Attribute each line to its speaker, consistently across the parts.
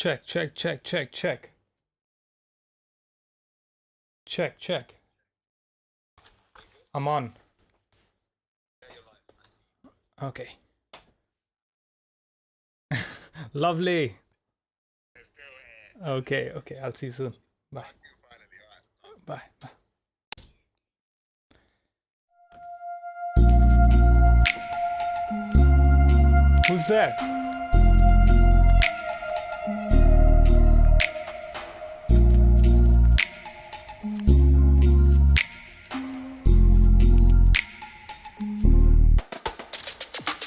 Speaker 1: Check, check, check, check, check. Check, check. I'm on. Okay. Lovely. Okay, okay. I'll see you soon. Bye. Bye. Bye. Who's there?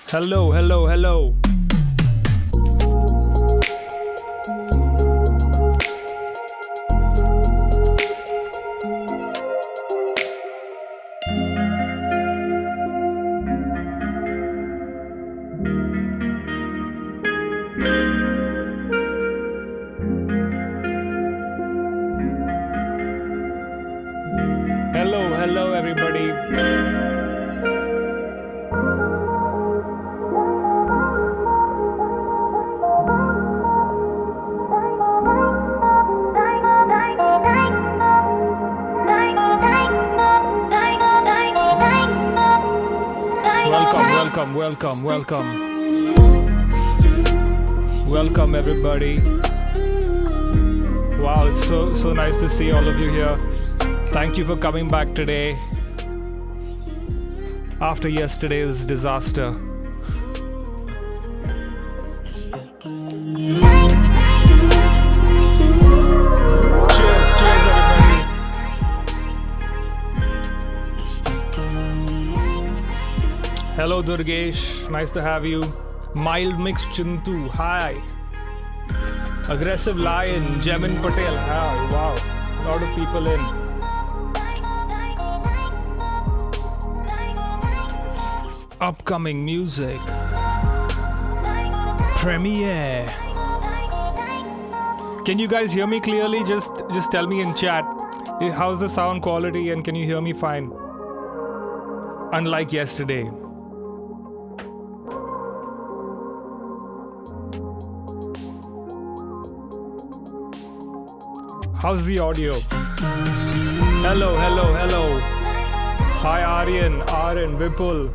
Speaker 1: Hello, hello, hello. Hello, hello, everybody. Welcome, welcome, welcome. Welcome, everybody. Wow, it's so nice to see all of you here. Thank you for coming back today after yesterday's disaster. Cheers, cheers, everybody. Hello, Durgesh. Nice to have you. Mild Mixed Chintu. Hi. Aggressive Lion. Jemin Patel. Hi. Wow. A lot of people in. Upcoming music. Premiere. Can you guys hear me clearly? Just tell me in chat. How's the sound quality and can you hear me fine? Unlike yesterday. How's the audio? Hello, hello, hello. Hi Aryan, Vipul.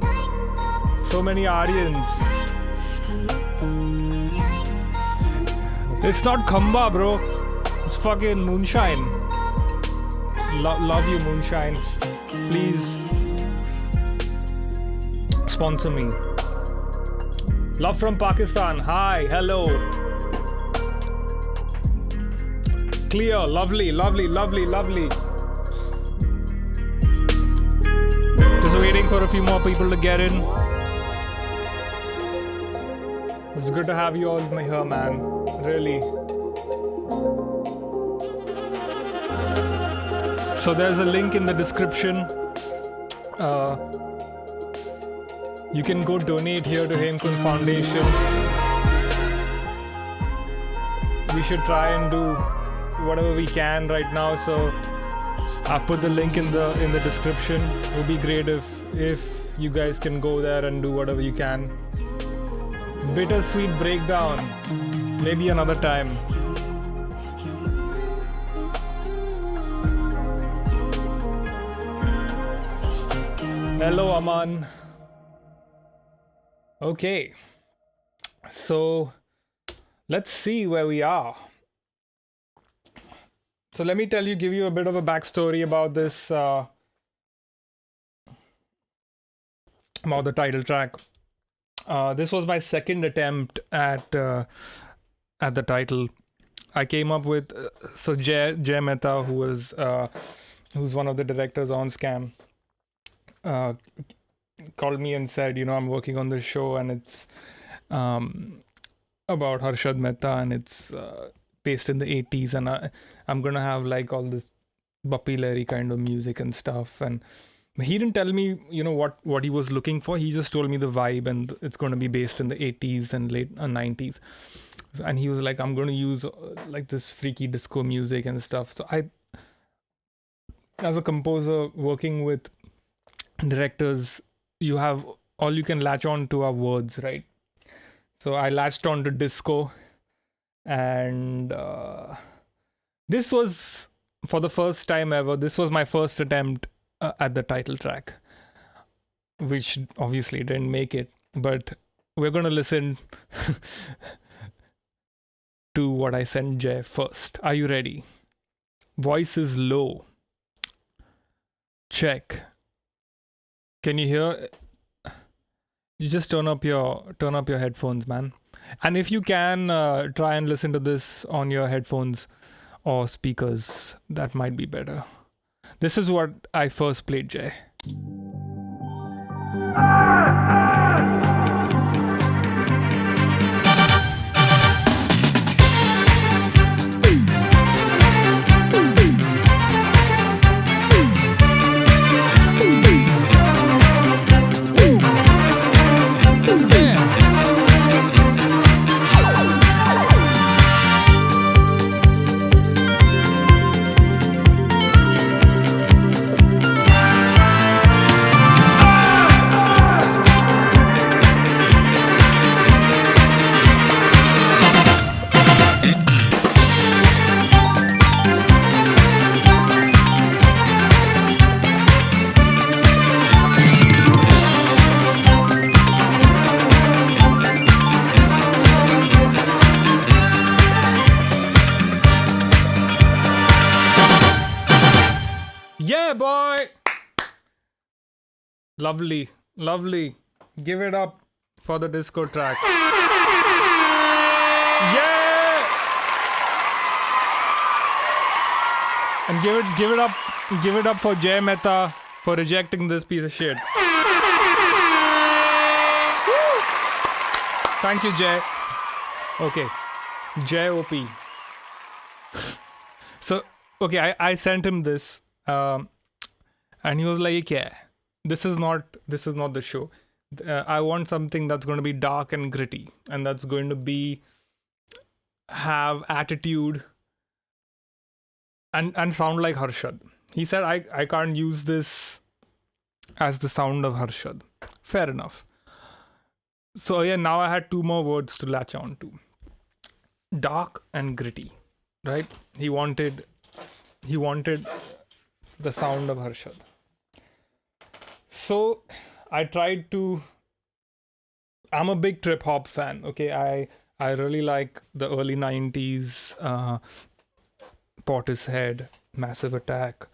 Speaker 1: So many Aryans. It's not Khamba, bro. It's fucking Moonshine. Love you, Moonshine. Please sponsor me. Love from Pakistan. Hi, hello. Clear, lovely, lovely, lovely, lovely. Just waiting for a few more people to get in. It's good to have you all here, man. Really. So there's a link in the description. You can go donate here to Hemkunt Foundation. We should try and do whatever we can right now, so I've put the link in the description. It would be great if you guys can go there and do whatever you can. Bittersweet breakdown, maybe another time. Hello, Aman. Okay, so let's see where we are. So let me give you a bit of a backstory about this, about the title track. This was my second attempt at the title. I came up with Jay Mehta, who's one of the directors on Scam, called me and said, I'm working on this show and it's about Harshad Mehta and it's based in the 80s and I'm gonna have like all this Bappi Lahiri kind of music and stuff. And he didn't tell me what he was looking for. He just told me the vibe and it's going to be based in the 80s and late 90s. And he was like, I'm going to use like this freaky disco music and stuff. So I, as a composer working with directors, you have all you can latch on to are words, right? So I latched on to disco And this was, for the first time ever, this was my first attempt at the title track, which obviously didn't make it. But we're going to listen to what I sent Jay first. Are you ready? Voice is low. Check. Can you hear? You just turn up your headphones, man. And if you can, try and listen to this on your headphones or speakers. That might be better. This is what I first played, Jay. Yeah, boy! Lovely, lovely. Give it up for the disco track. Yeah! And give it up for Jay Mehta for rejecting this piece of shit. Thank you, Jay. Okay. JOP. So, okay, I sent him this. And he was like, yeah, this is not the show. I want something that's going to be dark and gritty, and that's going to have attitude and sound like Harshad. He said, I can't use this as the sound of Harshad. Fair enough. So yeah, now I had two more words to latch on to. Dark and gritty, right? He wanted the sound of Harshad. So I tried to. I'm a big trip hop fan. Okay, I really like the early 90s, Portishead, Massive Attack,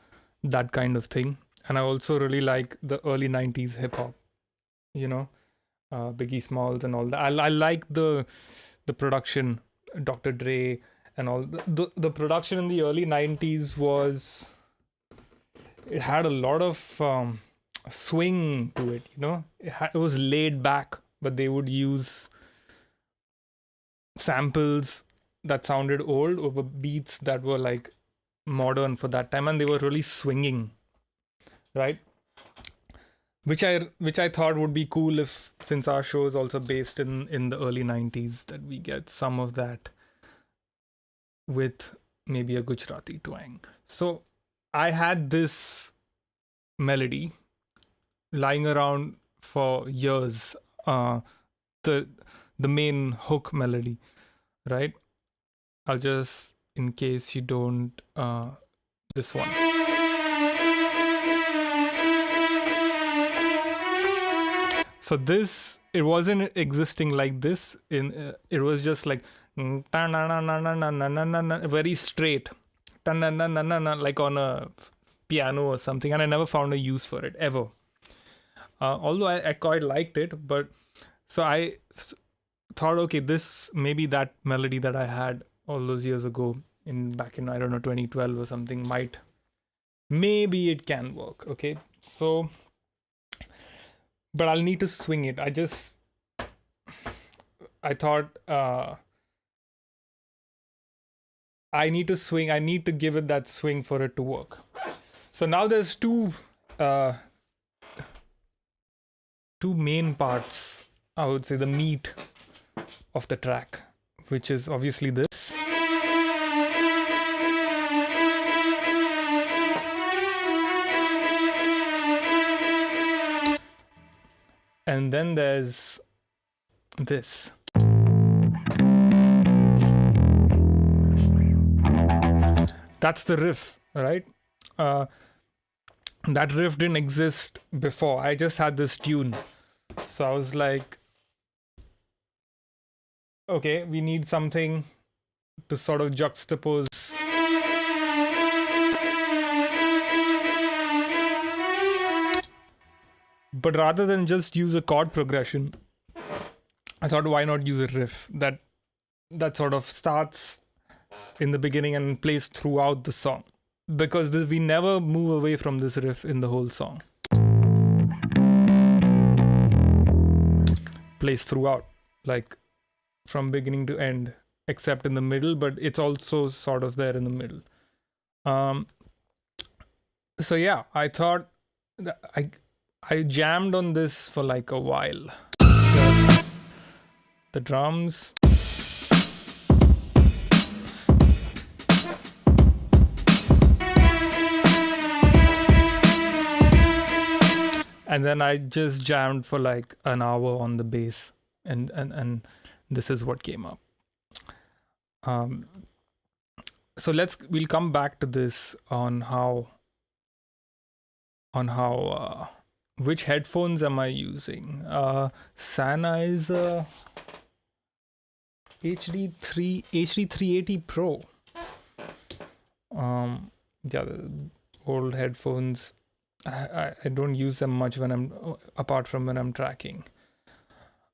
Speaker 1: that kind of thing. And I also really like the early 90s hip hop. You know, Biggie Smalls and all that. I like the production, Dr. Dre and all. The production in the early 90s was. It had a lot of swing to it, you know. It was laid back, but they would use samples that sounded old over beats that were like modern for that time, and they were really swinging, right? Which I thought would be cool if, since our show is also based in the early 90s, that we get some of that with maybe a Gujarati twang. So I had this melody lying around for years, the main hook melody, right? I'll just, in case you don't, this one. So this, it wasn't existing like this. It was just like very straight, like on a piano or something, and I never found a use for it ever. Although I quite liked it, but so I thought, okay, this maybe that melody that I had all those years ago back in I don't know 2012 or something maybe it can work. Okay, so but I'll need to swing it. I thought I need to swing. I need to give it that swing for it to work. So now there's two main parts, I would say, the meat of the track, which is obviously this. And then there's this. That's the riff, right? That riff didn't exist before. I just had this tune. So I was like, okay, we need something to sort of juxtapose. But rather than just use a chord progression, I thought, why not use a riff that sort of starts in the beginning and plays throughout the song? Because we never move away from this riff in the whole song. Plays throughout, like from beginning to end, except in the middle, but it's also sort of there in the middle. So yeah, I thought that I jammed on this for like a while. Just the drums. And then I just jammed for like an hour on the bass, and this is what came up. So we'll come back to this on how which headphones am I using? Sennheiser HD380 Pro. Yeah, the old headphones. I don't use them much when I'm apart from when I'm tracking.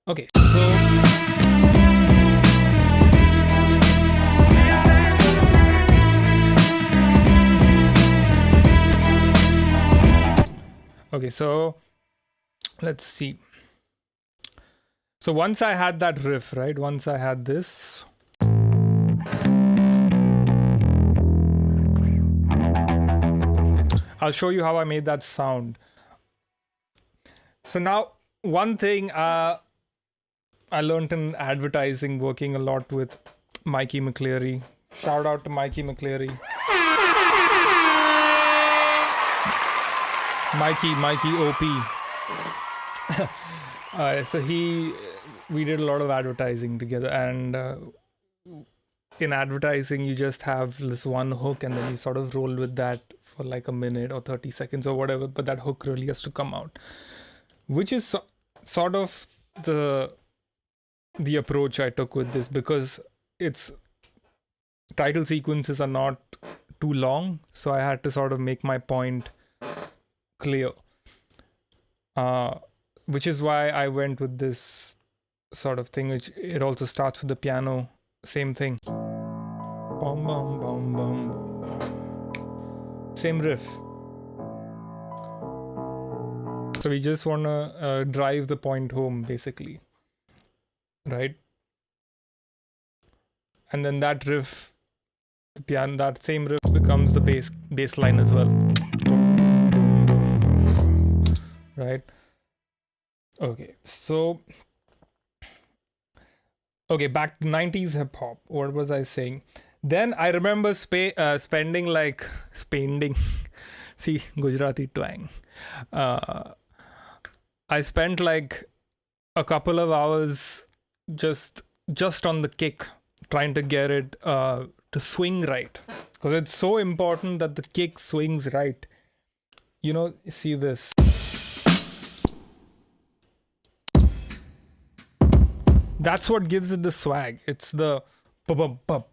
Speaker 1: Okay, so let's see. So once I had that riff, right? Once I had this. I'll show you how I made that sound. So now, one thing I learned in advertising, working a lot with Mikey McCleary. Shout out to Mikey McCleary. Mikey OP. So we did a lot of advertising together, and in advertising, you just have this one hook, and then you sort of roll with that for like a minute or 30 seconds or whatever, but that hook really has to come out, which is sort of the approach I took with this, because its title sequences are not too long, so I had to sort of make my point clear, which is why I went with this sort of thing, which it also starts with the piano, same thing. Bum, bum, bum, bum. Same riff. So we just want to drive the point home, basically, right? And then that riff, the piano, that same riff becomes the bass line as well, right? Okay, so back to 90s hip hop. What was I saying? Then I remember spending see, Gujarati twang. I spent like a couple of hours just on the kick, trying to get it to swing right, because it's so important that the kick swings right. You know, see this. That's what gives it the swag. It's the pop.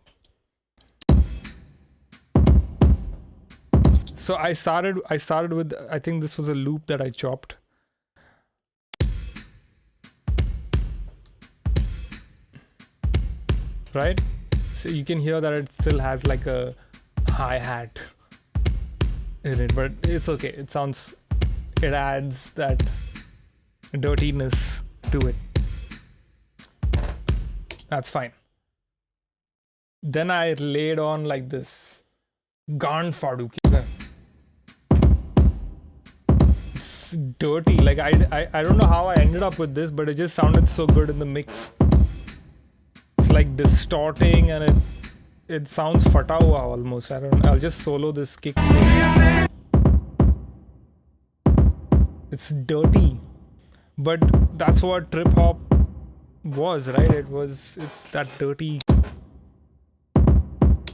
Speaker 1: So I started with, I think this was a loop that I chopped. Right? So you can hear that it still has like a hi-hat in it, but it's okay. It adds that dirtiness to it. That's fine. Then I laid on like this Gand Faduki. It's dirty. Like I don't know how I ended up with this, but it just sounded so good in the mix. It's like distorting, and it sounds fata hua almost. I'll just solo this kick. It's dirty, but that's what trip hop was, right? It's that dirty.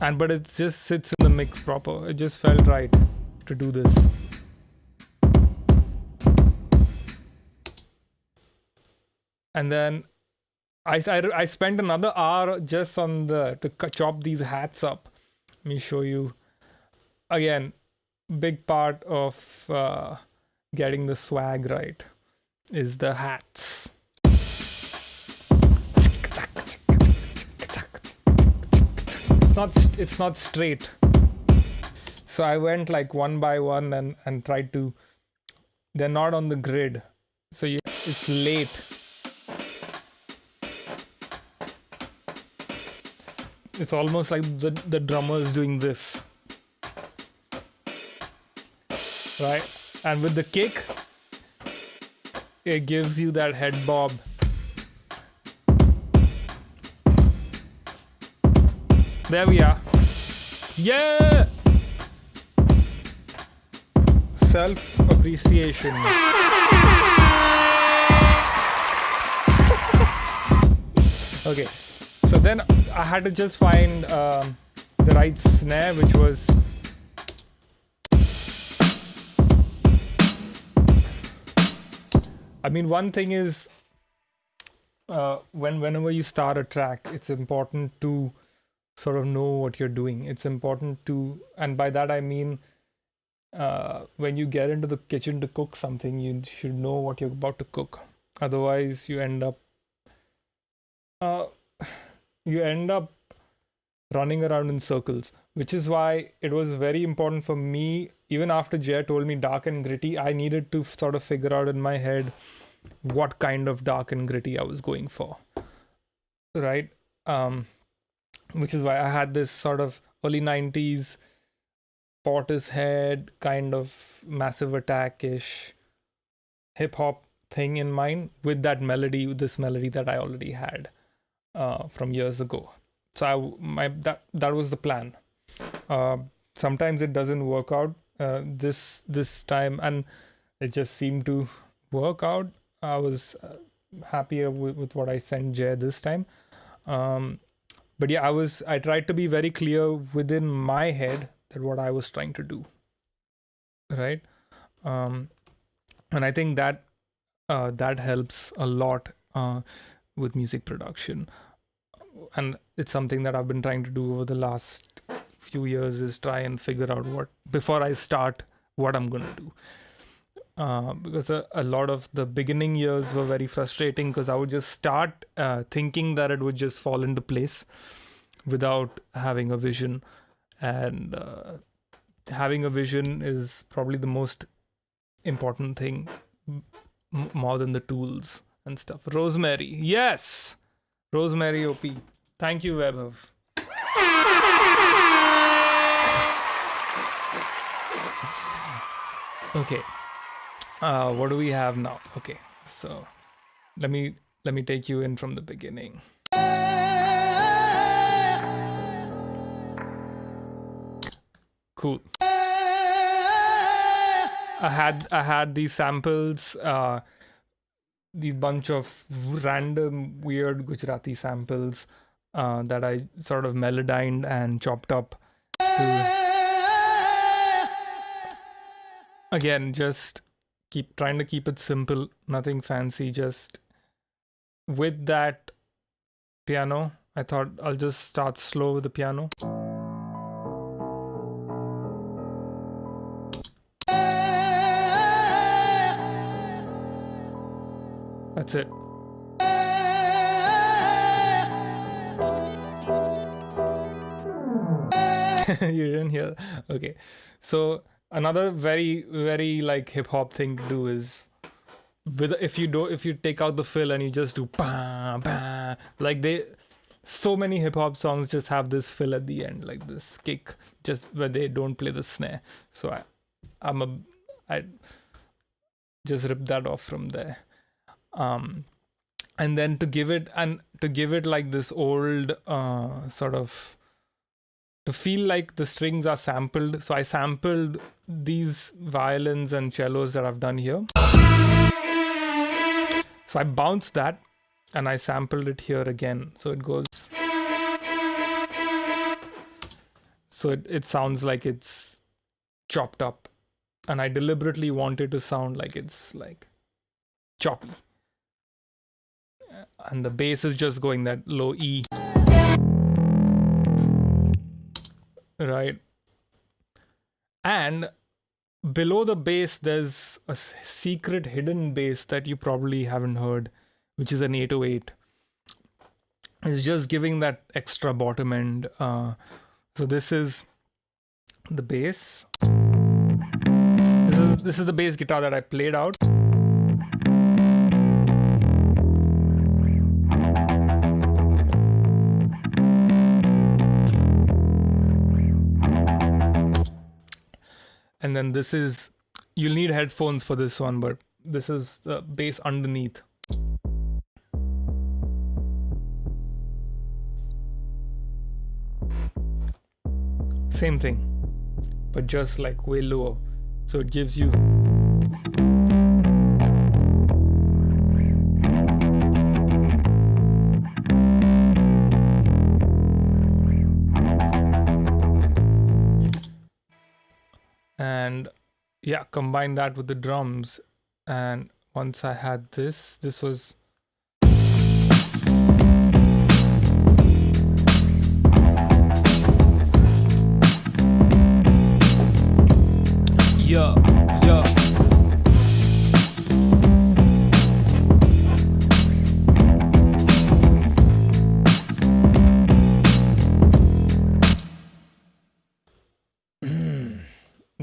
Speaker 1: but it just sits in the mix proper. It just felt right to do this. And then I spent another hour just on to chop these hats up. Let me show you. Again, big part of getting the swag right is the hats. It's not straight. So I went like one by one and tried to. They're not on the grid, so it's late. It's almost like the drummer is doing this, right? And with the kick, it gives you that head bob. There we are. Yeah! Self-appreciation. Okay, so then I had to just find the right snare, which was I mean, one thing is whenever you start a track, it's important to sort of know what you're doing. It's important to, and by that I mean when you get into the kitchen to cook something, you should know what you're about to cook. Otherwise, you end up running around in circles, which is why it was very important for me. Even after Jay told me dark and gritty, I needed to sort of figure out in my head what kind of dark and gritty I was going for, right? Which is why I had this sort of early 90s Portishead kind of Massive Attack-ish hip-hop thing in mind with that melody, with this melody that I already had from years ago. So that was the plan. Sometimes it doesn't work out this time, and it just seemed to work out. I was happier with what I sent Jay this time. But yeah, I tried to be very clear within my head that what I was trying to do, right? And I think that helps a lot with music production. And it's something that I've been trying to do over the last few years, is try and figure out before I start what I'm going to do. Because a lot of the beginning years were very frustrating, because I would just start thinking that it would just fall into place without having a vision. And having a vision is probably the most important thing, more than the tools and stuff. Rosemary, yes! Rosemary OP. Thank you, Webhav. Okay. What do we have now? Okay, so let me take you in from the beginning. Cool. I had these samples, these bunch of random weird Gujarati samples that I sort of melodined and chopped up to, again, just trying to keep it simple, nothing fancy. Just with that piano, I thought I'll just start slow with the piano. That's it. You didn't hear? Okay. So another very, very like hip hop thing to do is if you take out the fill and you just do bah, bah, like so many hip hop songs just have this fill at the end, like this kick, just where they don't play the snare. So I just ripped that off from there. And then to give it like this old sort of, to feel like the strings are sampled. So I sampled these violins and cellos that I've done here. So I bounced that and I sampled it here again. So it goes. So it sounds like it's chopped up, and I deliberately want it to sound like it's like choppy. And the bass is just going that low E, right? And below the bass, there's a secret hidden bass that you probably haven't heard, which is an 808. It's just giving that extra bottom end. So this is the bass. This is the bass guitar that I played out. And then this is, you'll need headphones for this one, but this is the bass underneath. Same thing, but just like way lower. So it gives you and yeah, combine that with the drums. And once I had this was yeah.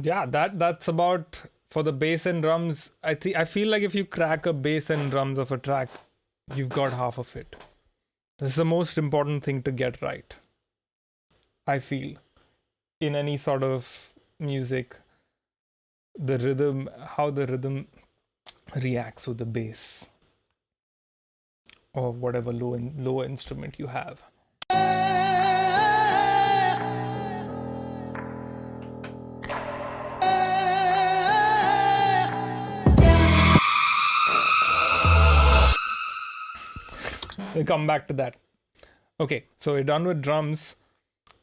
Speaker 1: Yeah, that's about for the bass and drums. I feel like if you crack a bass and drums of a track, you've got half of it. This is the most important thing to get right, I feel, in any sort of music. The rhythm, how the rhythm reacts with the bass or whatever low instrument you have. We'll come back to that. Okay, so we're done with drums.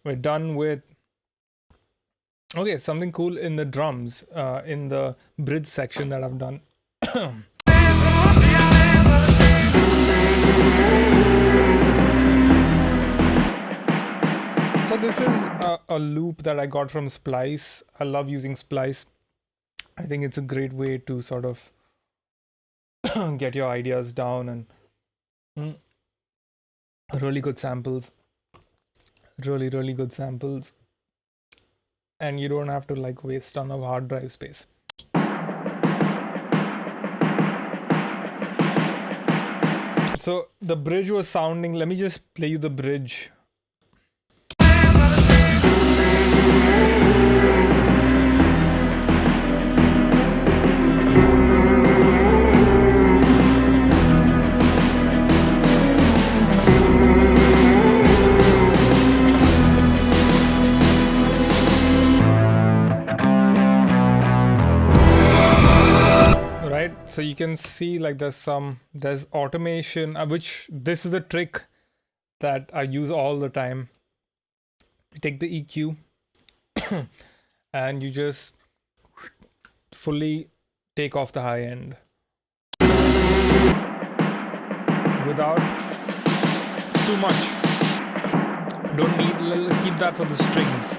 Speaker 1: We're done with... Okay, something cool in the drums, in the bridge section that I've done. So this is a loop that I got from Splice. I love using Splice. I think it's a great way to sort of get your ideas down, and really good samples. Really good samples. And you don't have to like waste ton of hard drive space. So the bridge was sounding, let me just play you the bridge. So you can see like there's automation, which this is a trick that I use all the time. You take the EQ and you just fully take off the high end without too much. Don't need, keep that for the strings.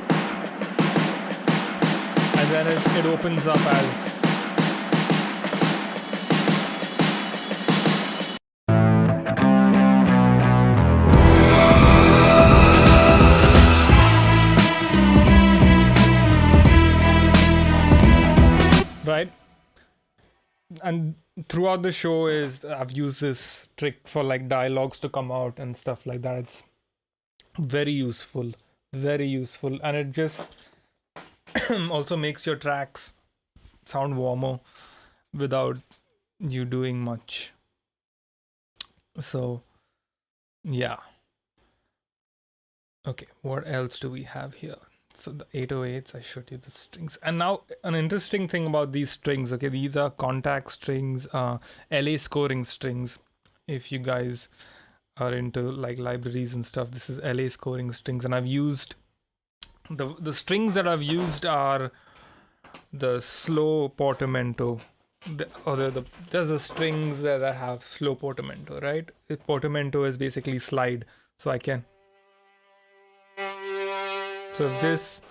Speaker 1: And then it opens up as right. And throughout the show I've used this trick for like dialogues to come out and stuff like that. It's very useful, and it just also makes your tracks sound warmer without you doing much. So yeah. Okay, what else do we have here? So the 808s, I showed you the strings. And now an interesting thing about these strings, okay, these are contact strings, LA scoring strings. If you guys are into like libraries and stuff, this is LA scoring strings. And I've used The strings that I've used are the slow portamento. There's the strings that have slow portamento, right? Portamento is basically slide, so I can. So this,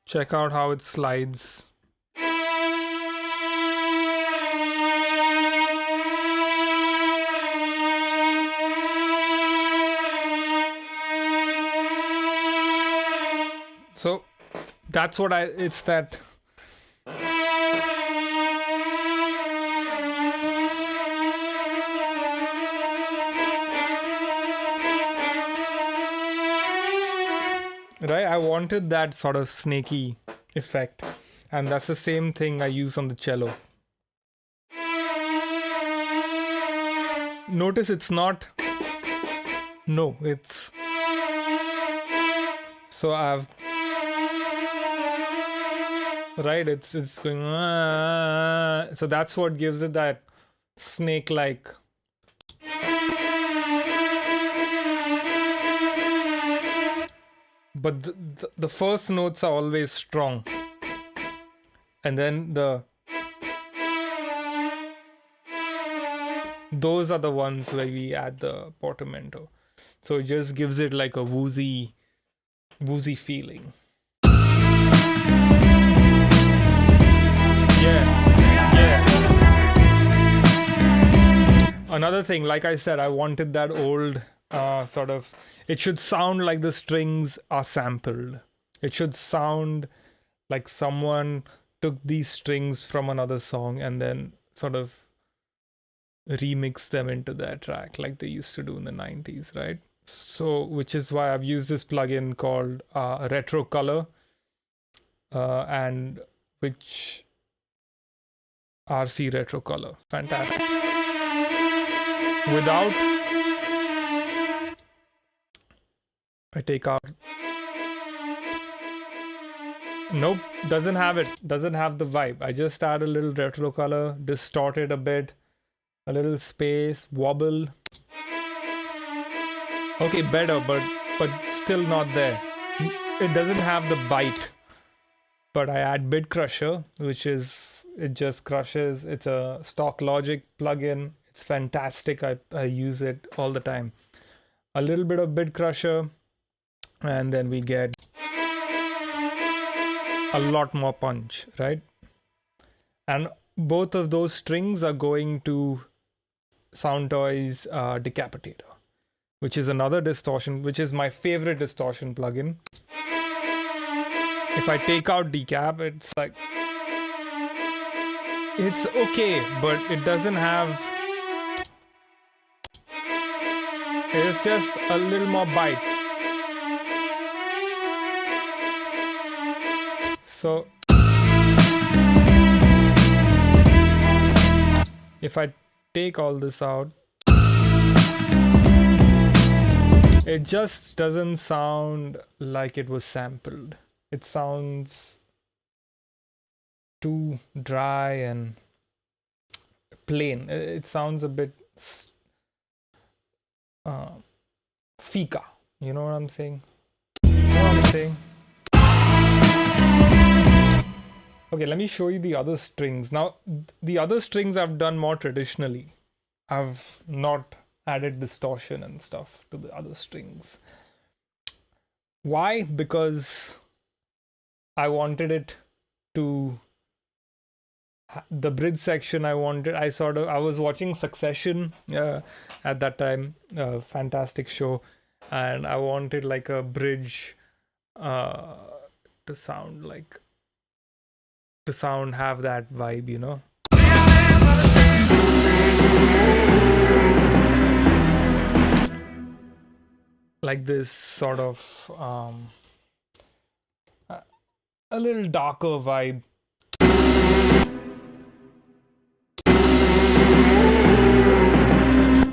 Speaker 1: check out how it slides. So that's what it's that. Right, I wanted that sort of snaky effect, and that's the same thing I use on the cello. Notice it's not. No, it's. So I've. Right, it's going. So that's what gives it that snake-like. But the first notes are always strong, and then those are the ones where we add the portamento. So it just gives it like a woozy feeling. Yeah. Another thing, like I said, I wanted that old sort of. It should sound like the strings are sampled. It should sound like someone took these strings from another song and then sort of remix them into their track like they used to do in the 90s, right? So, which is why I've used this plugin called Retro Color, and which RC Retro Color. Fantastic. Without, I take out. Nope, doesn't have it. Doesn't have the vibe. I just add a little retro color, distort it a bit, a little space, wobble. Okay, better, but still not there. It doesn't have the bite. But I add Bit Crusher, which is, it just crushes. It's a stock Logic plugin. It's fantastic. I use it all the time. A little bit of Bit Crusher, and then we get a lot more punch, right? And both of those strings are going to Soundtoys Decapitator, which is another distortion, which is my favorite distortion plugin. If I take out decap, it's like, it's okay, but it doesn't have, it's just a little more bite. So if I take all this out, it just doesn't sound like it was sampled. It sounds too dry and plain. It sounds a bit fika. You know what I'm saying? Okay, let me show you the other strings. Now, the other strings I've done more traditionally. I've not added distortion and stuff to the other strings. Why? Because I wanted it to, the bridge section I was watching Succession at that time, fantastic show, and I wanted like a bridge to have that vibe, you know. Like this sort of a little darker vibe.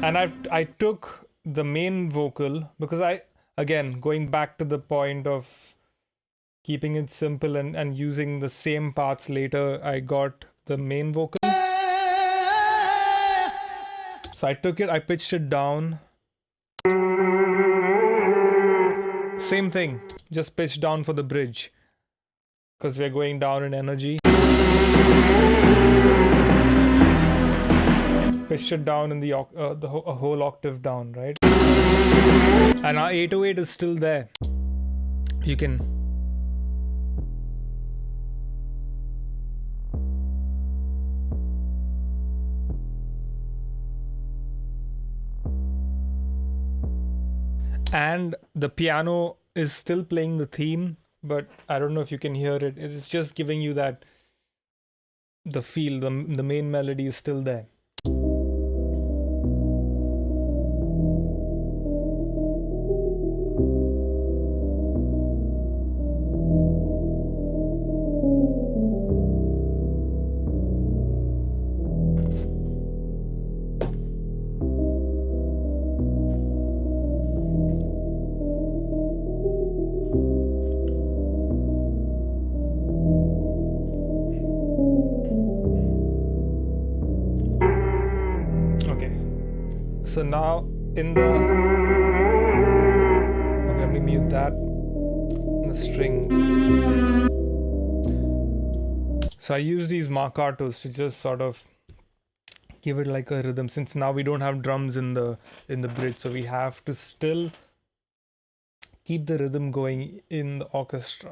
Speaker 1: And I took the main vocal, because again, going back to the point of keeping it simple and using the same parts later, I got the main vocal. So I took it, I pitched it down Same thing, just pitch down for the bridge, because we're going down in energy. Pitched it down in a whole octave down, right? And our 808 is still there. You can. And the piano is still playing the theme, but I don't know if you can hear it. It's just giving you that, the feel, the main melody is still there. So now in the, okay, let me mute that, the strings. So I use these marcatos to just sort of give it like a rhythm, since now we don't have drums in the bridge, so we have to still keep the rhythm going in the orchestra.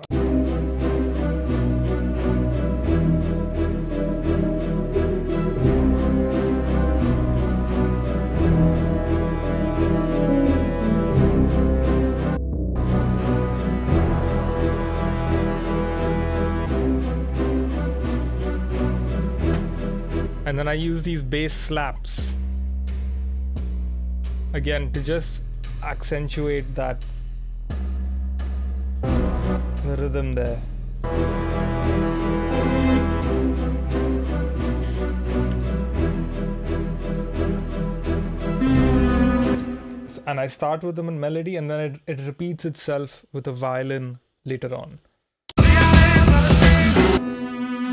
Speaker 1: And then I use these bass slaps again to just accentuate that, the rhythm there. And I start with them in melody, and then it repeats itself with a violin later on.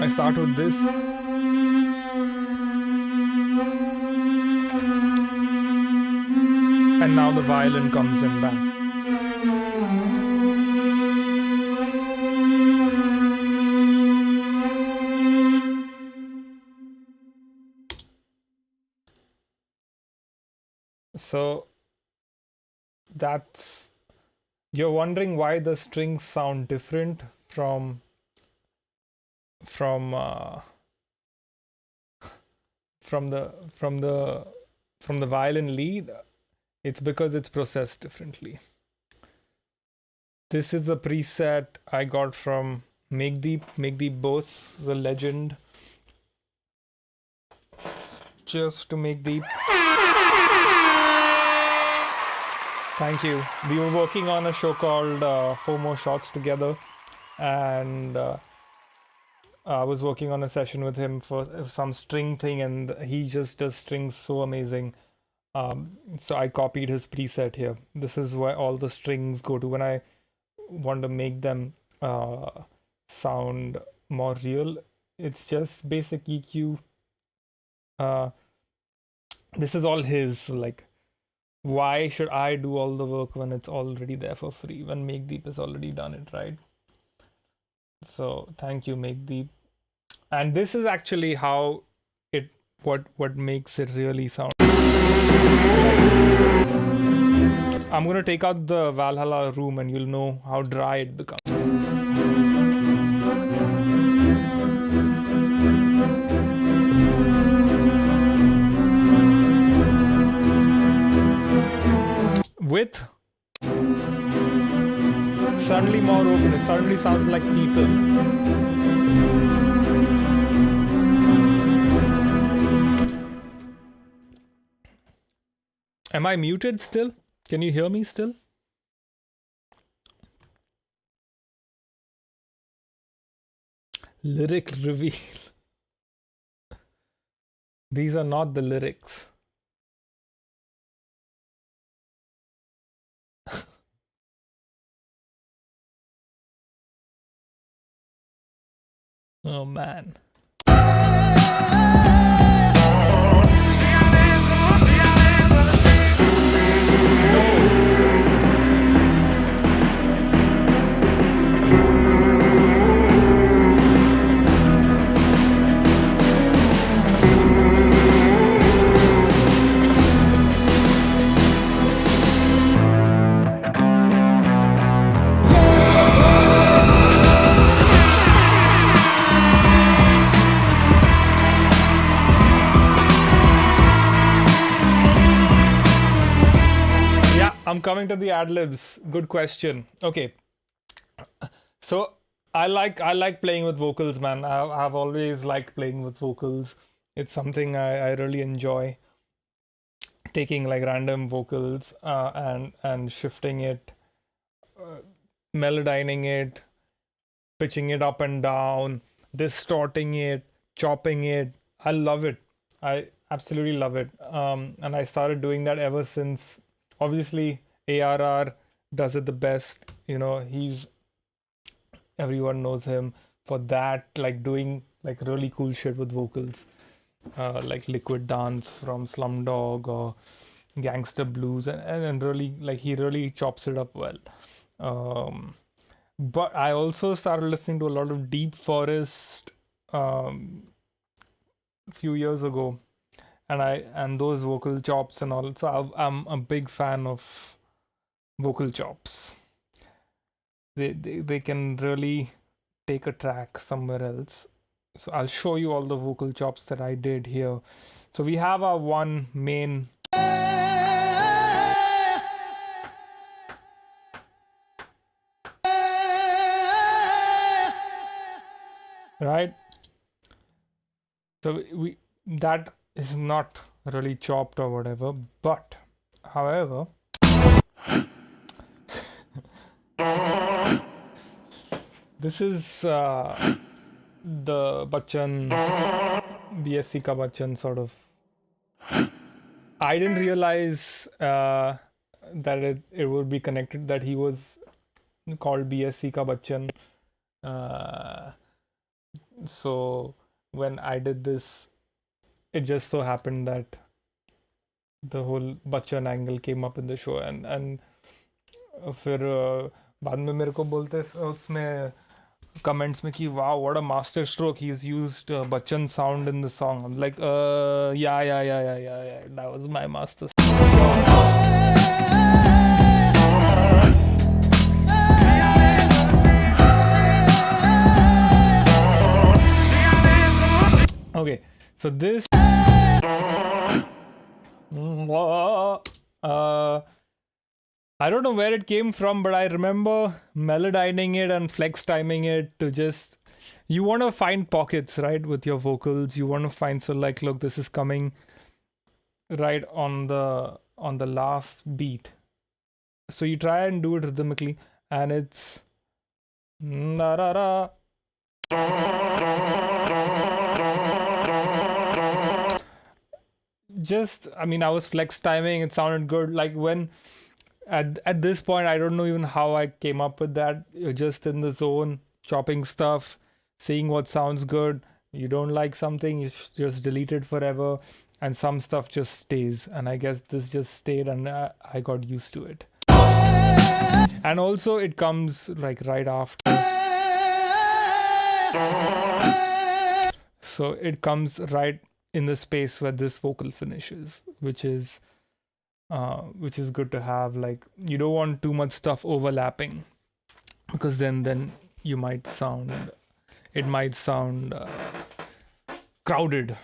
Speaker 1: I start with this. And now the violin comes in back. So that's, you're wondering why the strings sound different from the violin lead. It's because it's processed differently. This is a preset I got from Megdeep Bose, the legend. Cheers to Megdeep. Thank you. We were working on a show called 4 More Shots together, and I was working on a session with him for some string thing, and he just does strings so amazing. So I copied his preset here. This is where all the strings go to when I want to make them sound more real. It's just basic EQ. This is all his. Like, why should I do all the work when it's already there for free, when Megdeep has already done it, right? So thank you, Megdeep. And this is actually how it, what makes it really sound. I'm gonna take out the Valhalla room and you'll know how dry it becomes. With suddenly more open, it suddenly sounds like people. Am I muted still? Can you hear me still? Lyric reveal. These are not the lyrics. Oh man. I'm coming to the ad-libs. Good question. Okay. So I like playing with vocals, man. I've always liked playing with vocals. It's something I really enjoy. Taking like random vocals and shifting it, melodyning it, pitching it up and down, distorting it, chopping it. I love it. I absolutely love it. And I started doing that ever since. Obviously, ARR does it the best. You know, everyone knows him for that, like doing like really cool shit with vocals. Like Liquid Dance from Slumdog or Gangster Blues, and really like he really chops it up well. But I also started listening to a lot of Deep Forest a few years ago, and those vocal chops and all. So I'm a big fan of vocal chops. They can really take a track somewhere else. So I'll show you all the vocal chops that I did here. So we have our one main. Right? So that is not really chopped or whatever, but however, this is the Bachchan, BSC ka Bachchan sort of. I didn't realize that it would be connected, that he was called BSC ka Bachchan. So when I did this, it just so happened that the whole Bachchan angle came up in the show, and फिर बाद में मेरे को बोलते उसमें comments में कि wow, what a master stroke, he's used Bachchan sound in the song. I'm like yeah, that was my master stroke. Okay, so this I don't know where it came from, but I remember melodyning it and flex timing it to just, you want to find pockets, right, with your vocals. You want to find, so like, look, this is coming right on the last beat. So you try and do it rhythmically, and it's just, I mean, I was flex timing, it sounded good. Like when at this point, I don't know even how I came up with that. You're just in the zone, chopping stuff, seeing what sounds good. You don't like something, you just delete it forever, and some stuff just stays. And I guess this just stayed, and I got used to it. And also it comes like right after. So it comes right in the space where this vocal finishes, which is good to have. Like, you don't want too much stuff overlapping, because then you might sound, it might sound crowded.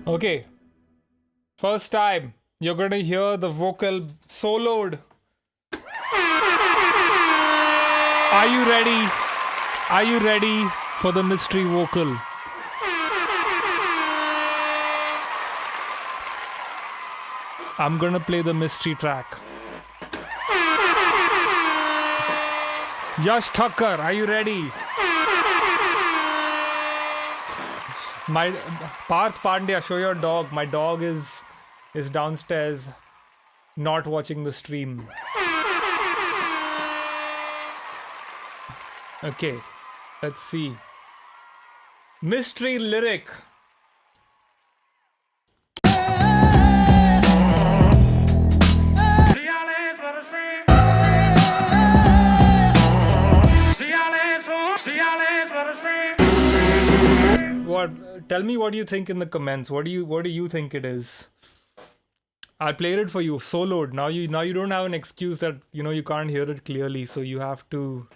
Speaker 1: Okay, first time you're going to hear the vocal soloed. Are you ready? Are you ready for the mystery vocal? I'm going to play the mystery track. Yash Thakkar, are you ready? My Parth Pandya, show your dog. My dog is downstairs, not watching the stream. Okay, let's see. Mystery lyric. what? Tell me what you think in the comments. What do you think it is? I played it for you soloed. Now you don't have an excuse that you can't hear it clearly, so you have to.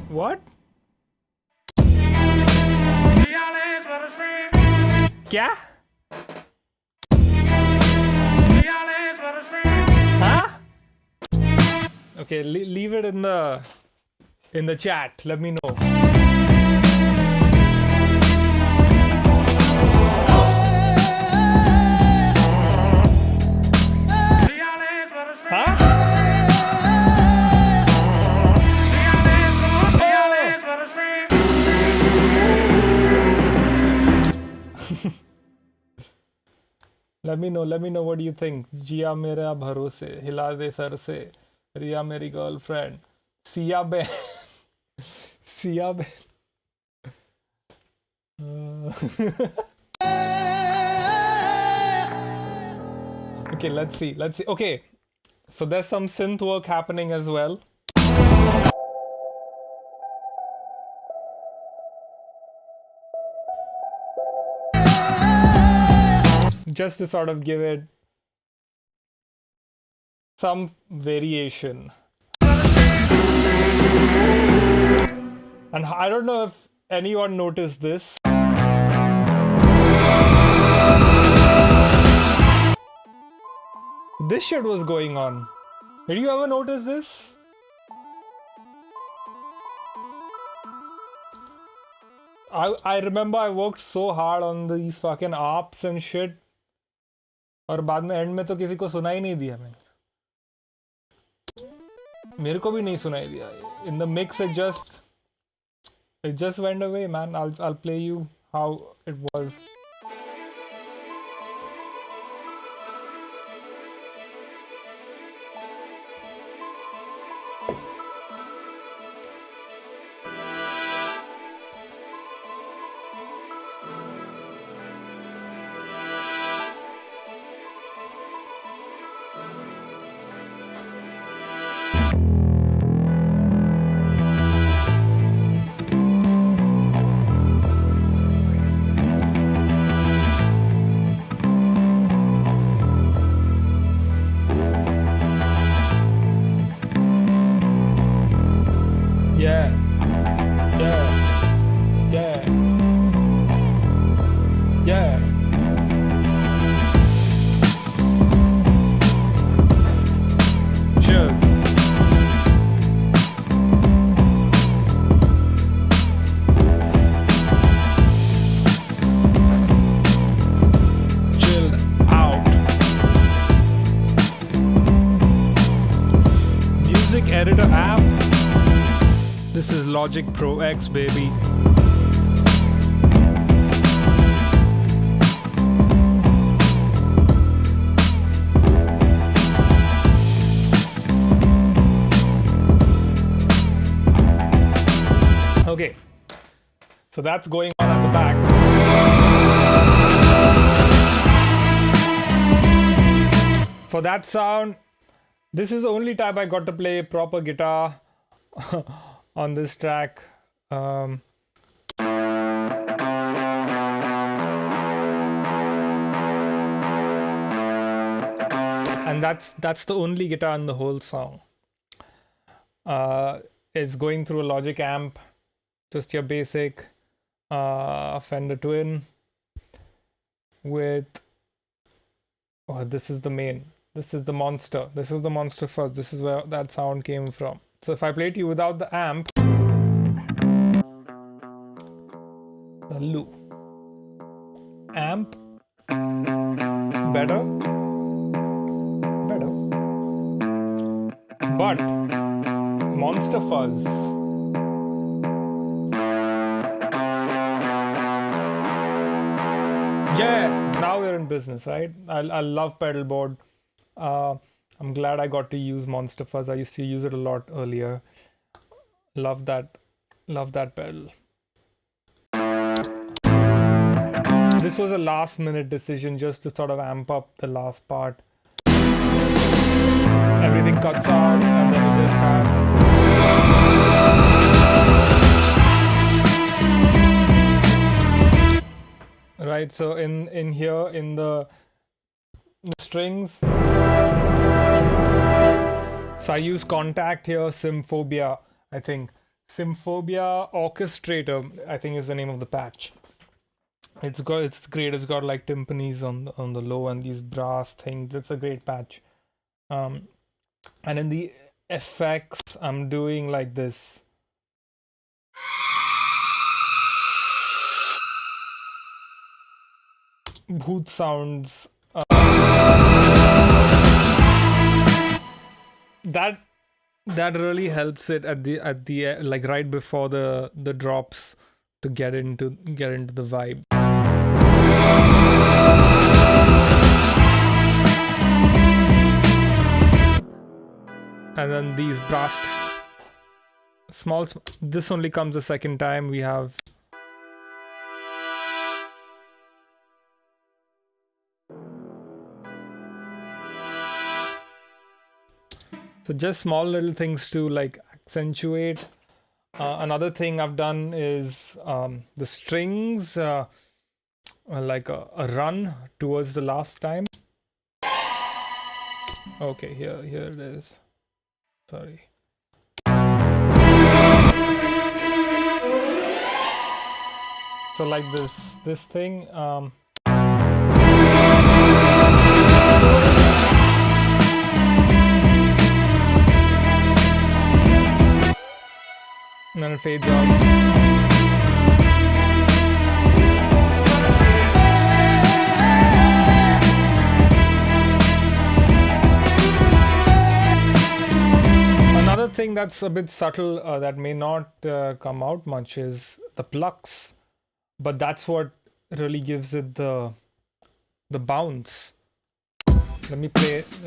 Speaker 1: What? क्या? Huh? Okay, leave it in the chat. Let me know. Huh? Let me know what do you think. Jia मेरा भरोसे, हिला दे sir से, रिया मेरी girlfriend, Siya बहन, सिया बहन. Okay, let's see. Okay, so there's some synth work happening as well. Just to sort of give it some variation. And I don't know if anyone noticed this. This shit was going on. Did you ever notice this? I remember I worked so hard on these fucking ARPs and shit. और बाद में and में तो किसी को सुनाई नहीं दिया मैंने. मेरे को भी नहीं सुनाई दिया. In the mix it just went away, man. I'll play you how it was. Editor app. This is Logic Pro X, baby. Okay, so that's going on at the back. For that sound, this is the only time I got to play proper guitar on this track. And that's the only guitar in the whole song. It's going through a Logic amp, just your basic Fender Twin with, this is the main. This is the monster. This is the monster first. This is where that sound came from. So if I play it to you without the amp, the loop, amp, better, but monster fuzz. Yeah, now we're in business, right? I love pedal board. I'm glad I got to use Monster Fuzz. I used to use it a lot earlier. Love that pedal. This was a last minute decision just to sort of amp up the last part. Everything cuts out and then we just have right? So in here in the strings, so I use Contact here, Symphobia, I think. Symphobia Orchestrator, I think is the name of the patch. It's great. It's got like timpanis on the low and these brass things. It's a great patch. And in the effects, I'm doing like this. Bhoot sounds. That really helps it at the like right before the drops to get into the vibe. And then these brass small. This only comes the second time. We have so just small little things to like accentuate. Another thing I've done is the strings, like a run towards the last time. Okay, here it is. Sorry. So like this thing. And then it fades out. Another thing that's a bit subtle that may not come out much is the plucks, but that's what really gives it the bounce. Let me play it.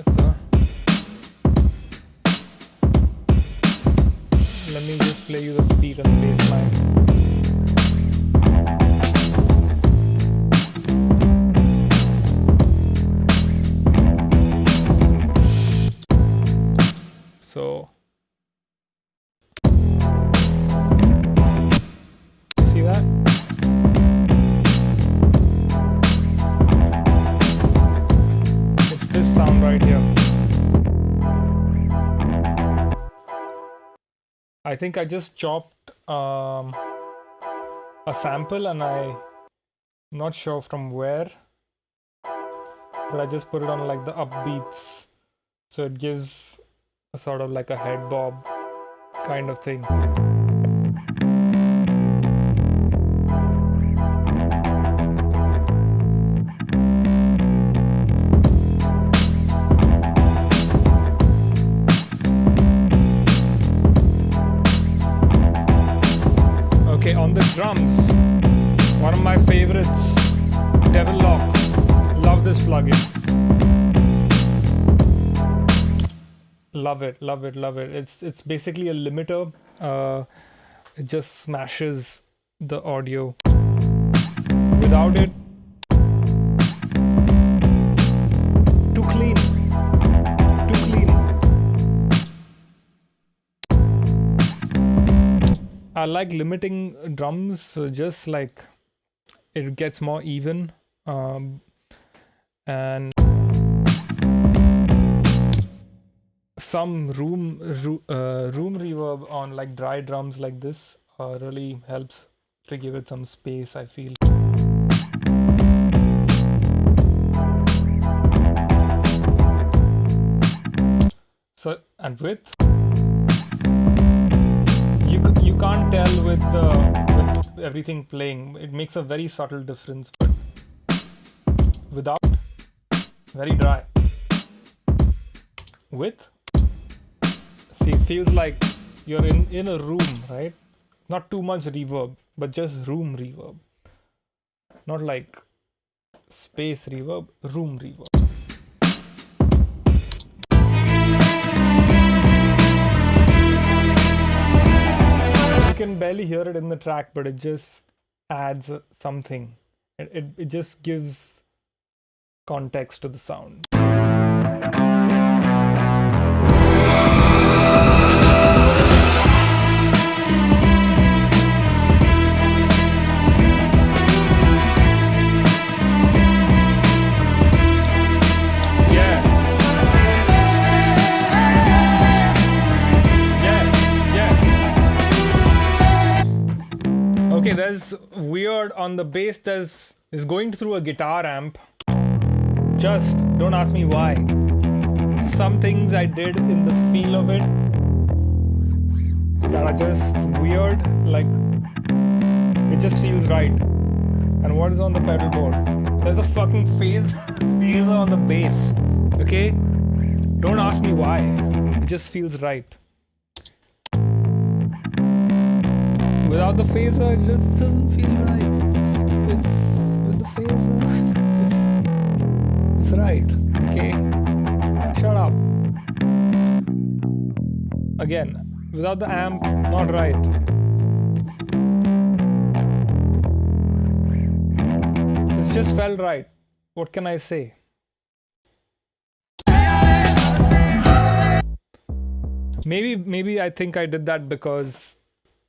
Speaker 1: Let me just play you the beat and the bass line. So, see that? It's this sound right here. I think I just chopped a sample and I'm not sure from where, but I just put it on like the upbeats, so it gives a sort of like a head bob kind of thing. On the drums, one of my favorites, Devil Lock. Love this plugin. Love it, love it, love it. It's basically a limiter. It just smashes the audio. Without it, too clean. Too clean. I like limiting drums, so just like it gets more even, and some room reverb on like dry drums like this really helps to give it some space, I feel. So, and width. You can't tell with everything playing. It makes a very subtle difference, but without, very dry. With, see, it feels like you're in a room, right? Not too much reverb, but just room reverb. Not like space reverb, room reverb. You can barely hear it in the track, but it just adds something. It just gives context to the sound. weird. On the bass, is going through a guitar amp. Just don't ask me why. Some things I did in the feel of it that are just weird. Like, it just feels right. And what is on the pedal board? There's a fucking phaser on the bass. Okay? Don't ask me why. It just feels right. Without the phaser, it just doesn't feel right. It's with the phaser, it's right. Okay? Shut up. Again, without the amp, not right. It just felt right. What can I say? Maybe I think I did that because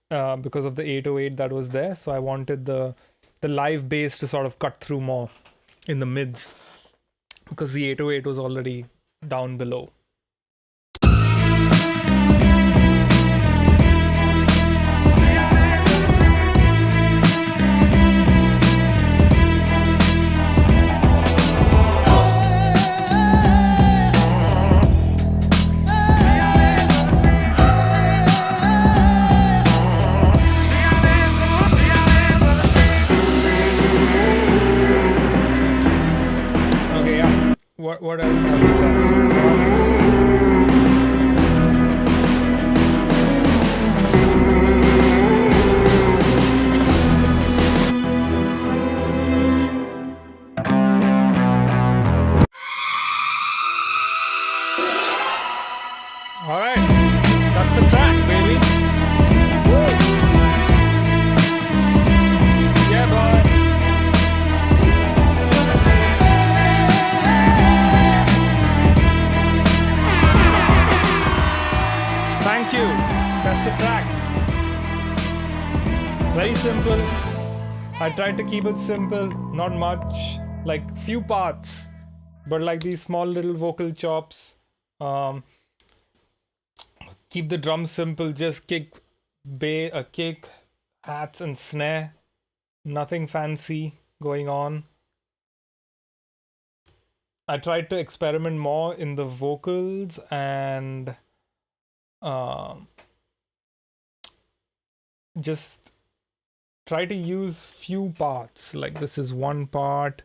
Speaker 1: of the 808 that was there. So I wanted the live bass to sort of cut through more in the mids because the 808 was already down below. What else have we done? All right, that's the track, baby. Woo! Yeah, boy. Thank you. That's the track. Very simple. I tried to keep it simple, not much, like few parts, but like these small little vocal chops. Keep the drums simple, just kick, hats and snare. Nothing fancy going on. I tried to experiment more in the vocals and just try to use few parts. Like this is one part.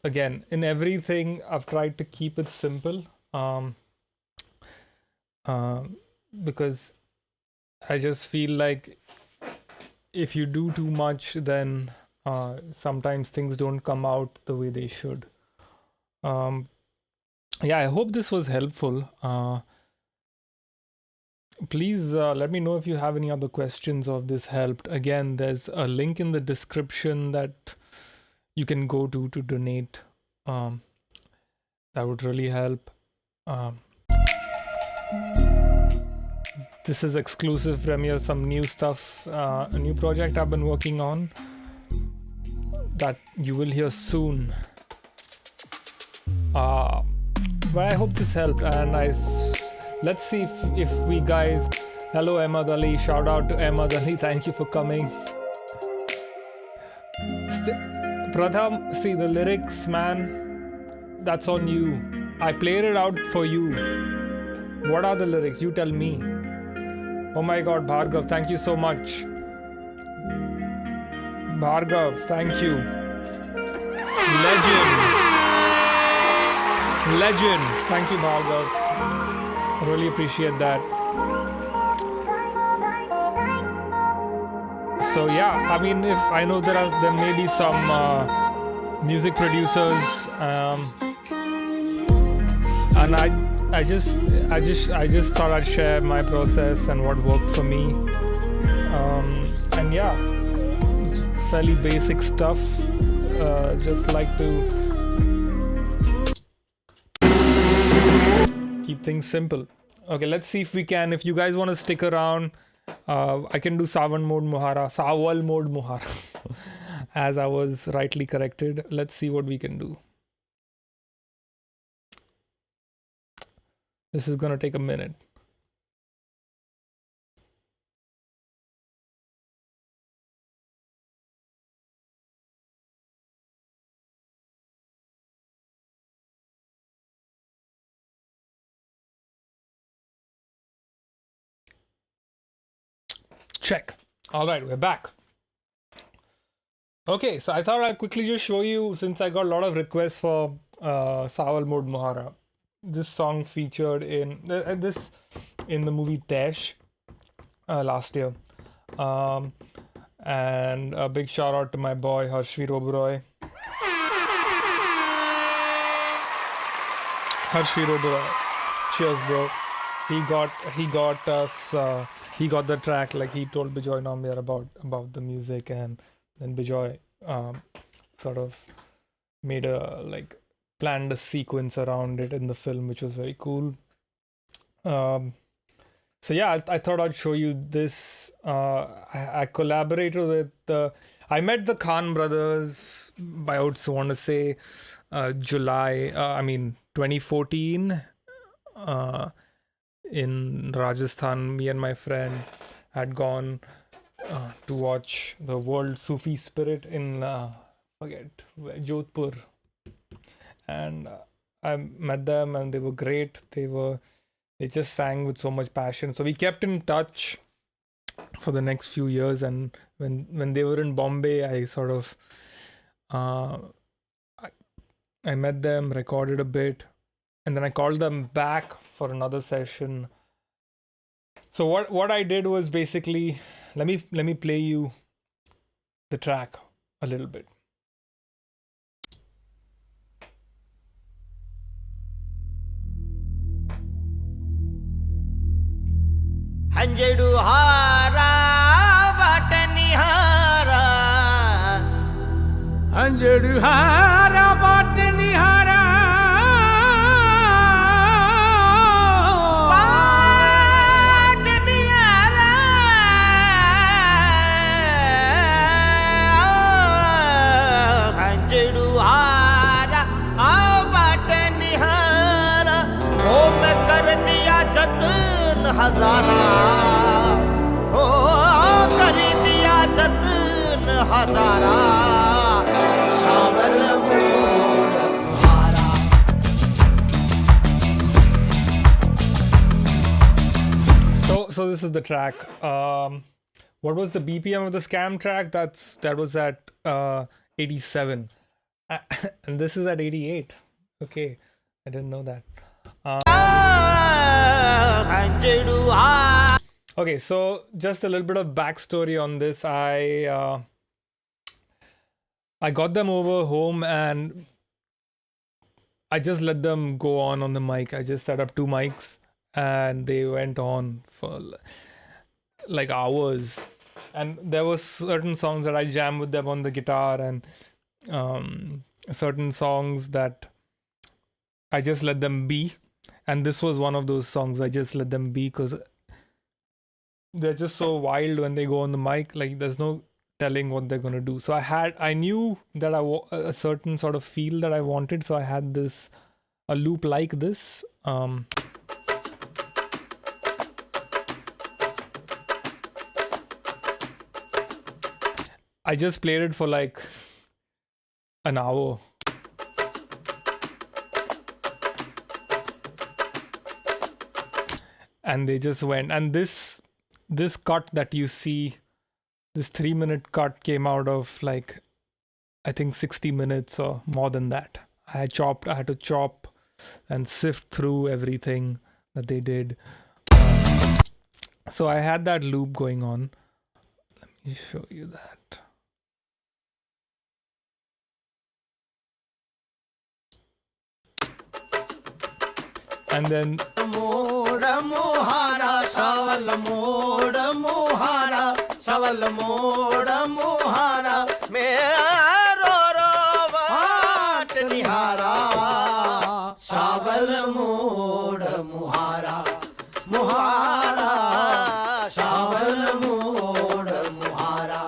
Speaker 1: Again, in everything, I've tried to keep it simple. Because I just feel like if you do too much, then sometimes things don't come out the way they should. Yeah, I hope this was helpful. Please let me know if you have any other questions or if this helped. Again, there's a link in the description that you can go to donate. That would really help. This is exclusive premiere, some new stuff, a new project I've been working on that you will hear soon. But I hope this helped, and let's see if we guys. Hello Ahmad Ali, shout out to Ahmad Ali, thank you for coming. Pratham, see the lyrics, man, that's on you. I played it out for you. What are the lyrics? You tell me. Oh my god, Bhargav, thank you so much. Bhargav, thank you. Legend. Thank you, Bhargav. I really appreciate that. So yeah, I mean, if I know there may be some music producers, and I just thought I'd share my process and what worked for me. And yeah, it's fairly basic stuff. Just like to keep things simple. Okay, let's see if we can. If you guys want to stick around, I can do Sawan mode Muhara, Sawal mode Muhara, as I was rightly corrected. Let's see what we can do. This is gonna take a minute. Check. All right, we're back. Okay, so I thought I'd quickly just show you, since I got a lot of requests for Sawal Mod Mohara. This song featured in the movie Tesh last year. And a big shout out to my boy Harshvi Oberoi. Harshvi Oberoi. Cheers, bro. He got us he got the track, like he told Bijoy Nambiar about the music, and then Bijoy sort of made planned a sequence around it in the film, which was very cool. So yeah, I thought I'd show you this. I collaborated with I met the Khan brothers by, I would want to say, July 2014 in Rajasthan. Me and my friend had gone to watch the World Sufi Spirit in Jodhpur, and I met them, and they were great. They just sang with so much passion. So we kept in touch for the next few years, and when they were in Bombay, I sort of I met them, recorded a bit, and then I called them back for another session. So what I did was basically, let me play you the track a little bit.
Speaker 2: Hanjedu hara batani hara, Hanjedu hara batani hara, batani hara, Hanjedu hara batani hara, oh main kar diya jatan हजारा हो कर दिया जतन हजारा सावल मोड़ मुहारा.
Speaker 1: So this is the track. What was the BPM of the Scam track? That was at 87, and this is at 88. Okay, I didn't know that. Okay, so just a little bit of backstory on this. I got them over home, and I just let them go on the mic. I just set up 2 mics, and they went on for like hours. And there were certain songs that I jammed with them on the guitar, and certain songs that I just let them be. And this was one of those songs I just let them be, because they're just so wild when they go on the mic. Like, there's no telling what they're gonna do. So I knew that a certain sort of feel that I wanted. So I had a loop like this. I just played it for like an hour. And they just went, and this cut that you see, this 3-minute cut, came out of like, I think 60 minutes or more than that. I had to chop and sift through everything that they did. So I had that loop going on. Let me show you that. And then
Speaker 2: Mohara, Saval Mod Mohara, Saval Mod Mohara, Mero Vat Nihara, Saval Mod Mohara, Mohara, Saval Mod Mohara.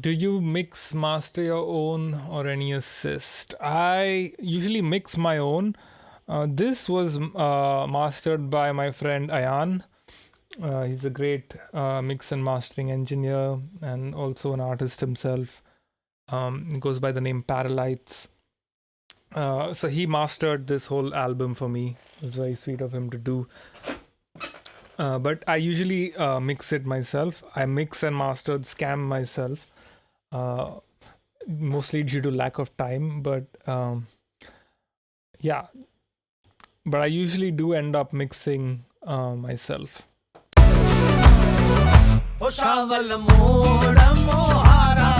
Speaker 1: do you mix master your own or any assist? I usually mix my own. This was mastered by my friend Ayan. He's a great mix and mastering engineer and also an artist himself. He goes by the name Paralites. So he mastered this whole album for me. It was very sweet of him to do. But I usually mix it myself. I mix and master Scam myself, mostly due to lack of time. But yeah, but I usually do end up mixing myself.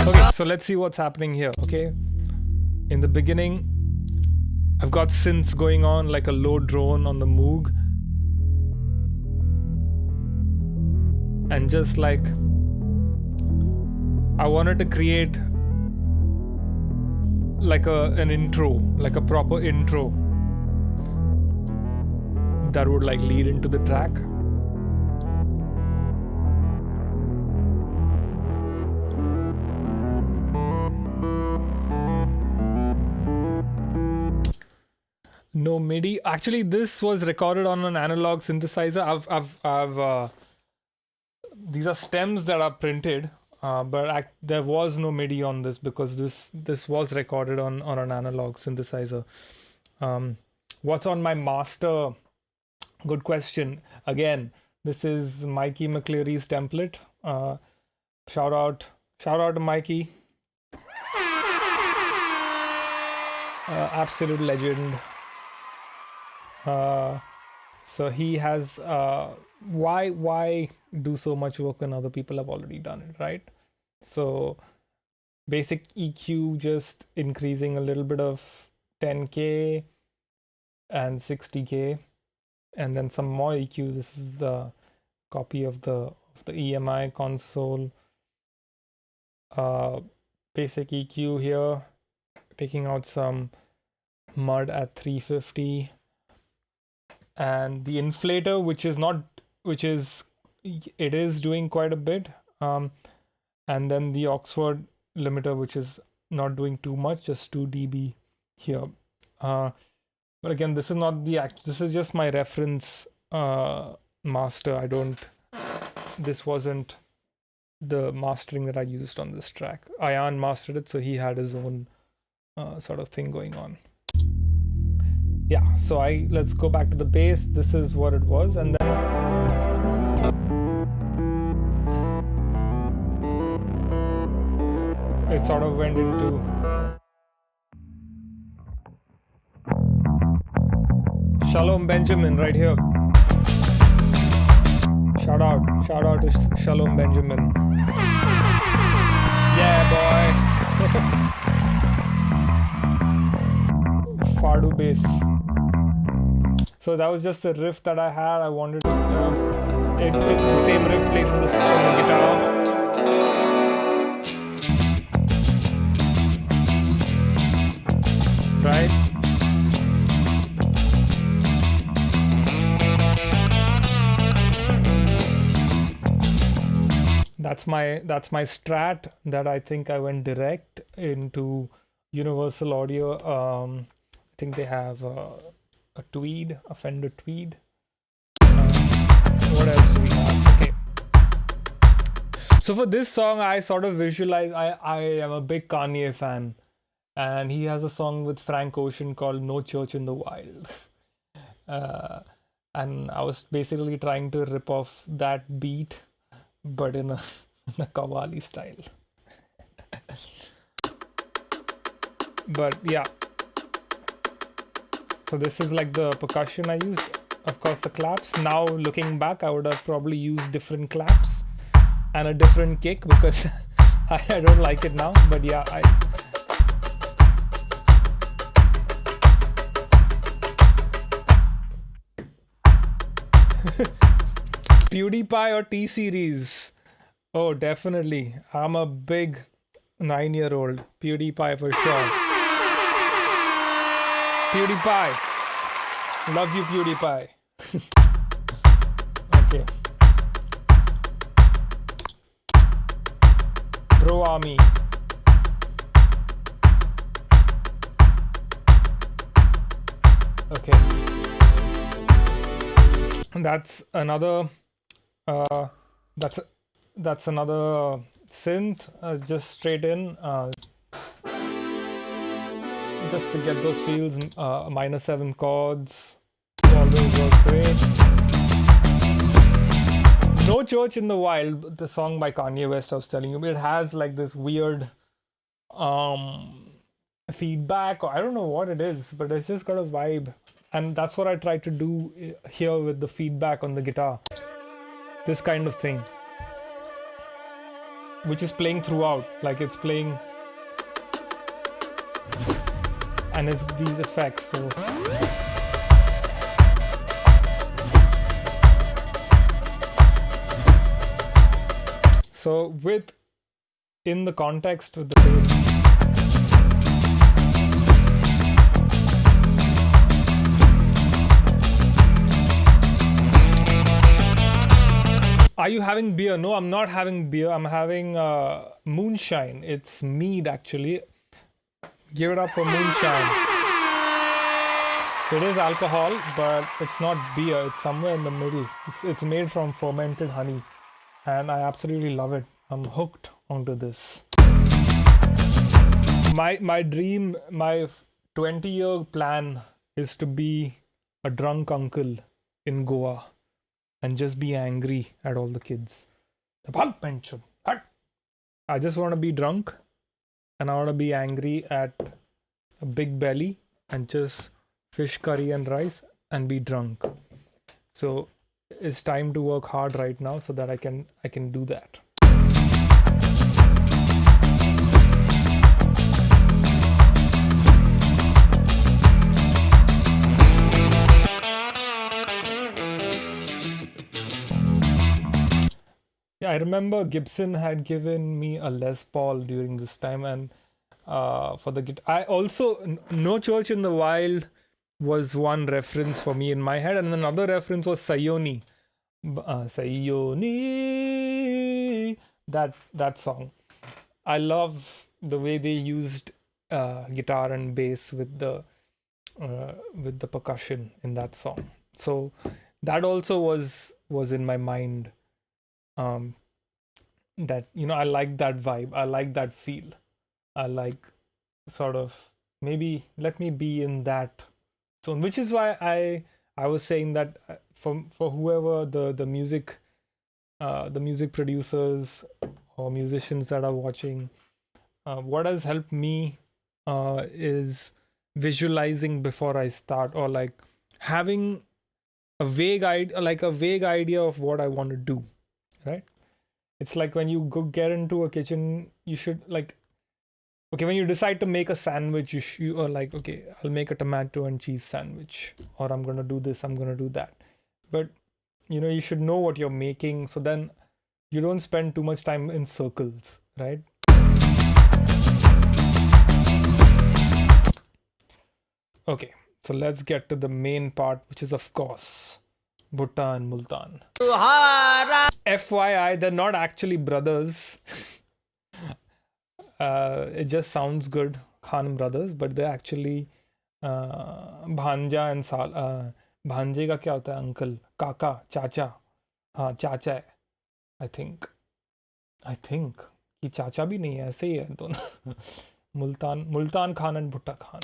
Speaker 1: Okay, so let's see what's happening here. Okay, in the beginning, I've got synths going on like a low drone on the Moog. And just like I wanted to create like an intro, like a proper intro that would like lead into the track. No MIDI. Actually, this was recorded on an analog synthesizer. I've these are stems that are printed, but there was no MIDI on this because this was recorded on an analog synthesizer. What's on my master? Good question. Again, this is Mikey McCleary's template. Shout out to Mikey. Absolute legend. So he has why do so much work when other people have already done it, right? So basic EQ, just increasing a little bit of 10K and 60K, and then some more EQ. This is the copy of the EMI console. Basic EQ here, taking out some mud at 350. And the inflator, it is doing quite a bit, and then the Oxford limiter, which is not doing too much, just 2 dB here. But again, this is not this is just my reference master. This wasn't the mastering that I used on this track. Ayan mastered it, so he had his own sort of thing going on. Yeah, so let's go back to the bass. This is what it was, and then it sort of went into Shalom Benjamin right here. Shout out to Shalom Benjamin. Yeah, boy. Fardu bass. So that was just a riff that I had. I wanted to, the same riff plays on the guitar. Right? That's my strat that I think I went direct into Universal Audio. I think they have a Fender Tweed. What else do we have? Okay. So for this song, I sort of visualize, I am a big Kanye fan, and he has a song with Frank Ocean called No Church in the Wild. And I was basically trying to rip off that beat, but in a Qawwali style. But yeah. So this is like the percussion I used. Of course, the claps. Now looking back, I would have probably used different claps and a different kick because I don't like it now. But yeah, PewDiePie or T-Series? Oh, definitely. I'm a big 9-year-old. PewDiePie for sure. PewDiePie. Love you, PewDiePie. Okay. Bro Army. Okay. That's another that's another synth, just straight in. just to get those feels. Minor 7 chords always work great. No Church in the Wild, the song by Kanye West I was telling you, it has like this weird feedback, or I don't know what it is, but it's just got a vibe. And that's what I try to do here with the feedback on the guitar. This kind of thing, which is playing throughout, like it's playing, and it's these effects. So with, in the context of the bass, are you having beer? No, I'm not having beer. I'm having moonshine. It's mead, actually. Give it up for moonshine. It is alcohol, but it's not beer. It's somewhere in the middle. It's made from fermented honey, and I absolutely love it. I'm hooked onto this. My dream, my 20-year plan is to be a drunk uncle in Goa and just be angry at all the kids. I just want to be drunk, and I want to be angry at a big belly and just fish curry and rice and be drunk. So it's time to work hard right now so that I can do that. Yeah, I remember Gibson had given me a Les Paul during this time, and for the guitar, I also, No Church in the Wild was one reference for me in my head, and another reference was Sayoni. Sayoni, that song. I love the way they used guitar and bass with the percussion in that song. So that also was in my mind. That, you know, I like that vibe. I like that feel. I like sort of, maybe let me be in that zone, which is why I was saying that for whoever the music producers or musicians that are watching, what has helped me is visualizing before I start, or like having a vague idea of what I want to do, right? It's like when you get into a kitchen, you should, like, okay, when you decide to make a sandwich, you are like, okay, I'll make a tomato and cheese sandwich, or I'm going to do this, I'm going to do that. But, you know, you should know what you're making, so then you don't spend too much time in circles, right? Okay, so let's get to the main part, which is, of course, Bhutta and Multan. FYI, they're not actually brothers. It just sounds good, Khan brothers, but they're actually Bhanja and Sal. Bhanje का क्या होता है? Uncle, काका, चाचा. हाँ, चाचा है. I think कि चाचा भी नहीं है, ऐसे ही है दोनों. Multan Khan and Bhutta Khan.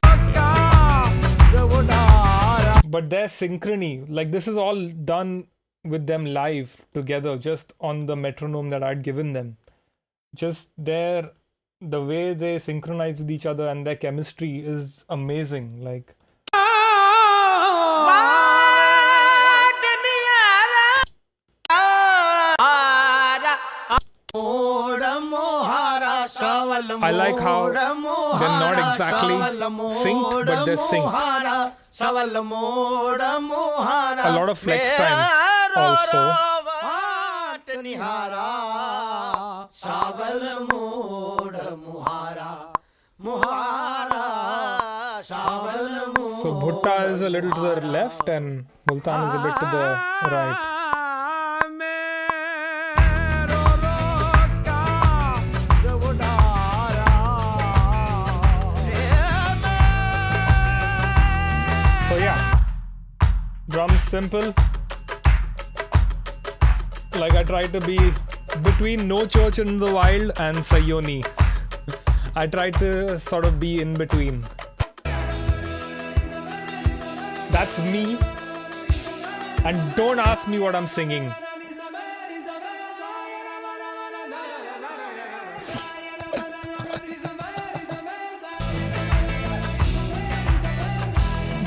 Speaker 1: But their synchrony, like this is all done with them live together, just on the metronome that I'd given them. Just the way they synchronize with each other and their chemistry is amazing. Like, I like how they're not exactly synced, but they're synced. A lot of flex time also. So Bhutta is a little to the left and Multan is a bit to the right. So yeah, drums simple. Like I try to be between No Church in the Wild and Sayoni. I try to sort of be in between. That's me. And don't ask me what I'm singing.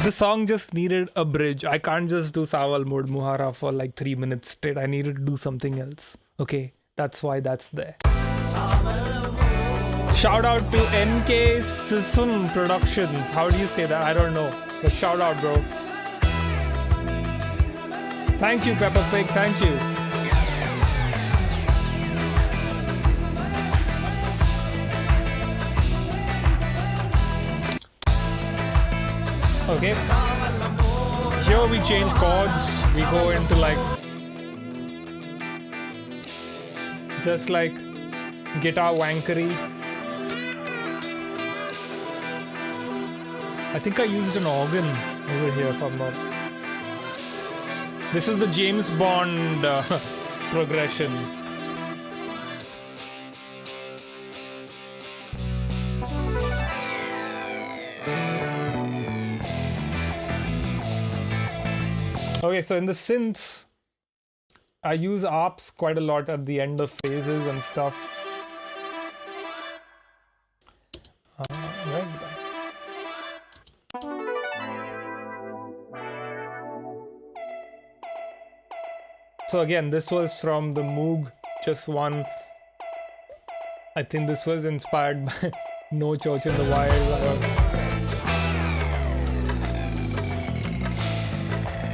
Speaker 1: The song just needed a bridge. I can't just do Saval Mod Muhara for like 3 minutes straight. I needed to do something else. Okay, that's why that's there. Shout out to NK Sisun Productions. How do you say that? I don't know. But shout out, bro. Thank you, Peppa Pig. Thank you. Okay. Here we change chords. We go into like just like guitar wankery. I think I used an organ over here if I'm not. This is the James Bond progression. Okay, so in the synths, I use ARPs quite a lot at the end of phases and stuff. Right. So again, this was from the Moog, just one. I think this was inspired by No Church in the Wild.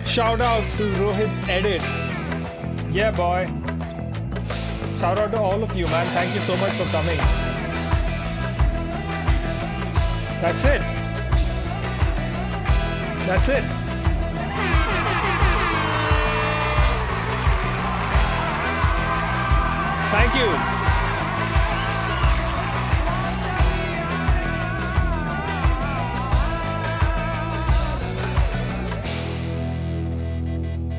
Speaker 1: Shout out to Rohit's edit. Yeah, boy. Shout out to all of you, man. Thank you so much for coming. That's it. That's it. Thank you.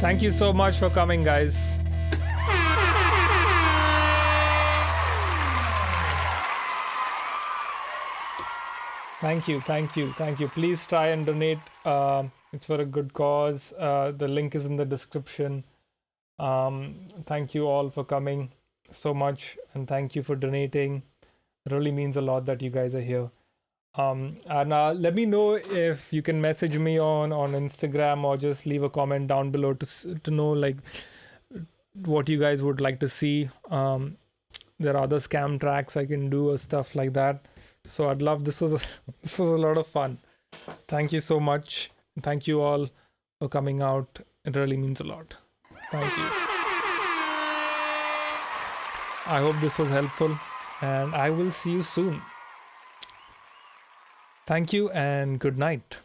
Speaker 1: Thank you so much for coming, guys. Thank you, thank you, thank you. Please try and donate. It's for a good cause. The link is in the description. Thank you all for coming so much, and thank you for donating. It really means a lot that you guys are here. And let me know if you can message me on Instagram, or just leave a comment down below to know like what you guys would like to see. There are other scam tracks I can do or stuff like that. So I'd love, this was a lot of fun. Thank you so much. Thank you all for coming out. It really means a lot. Thank you. I hope this was helpful, and I will see you soon. Thank you and good night.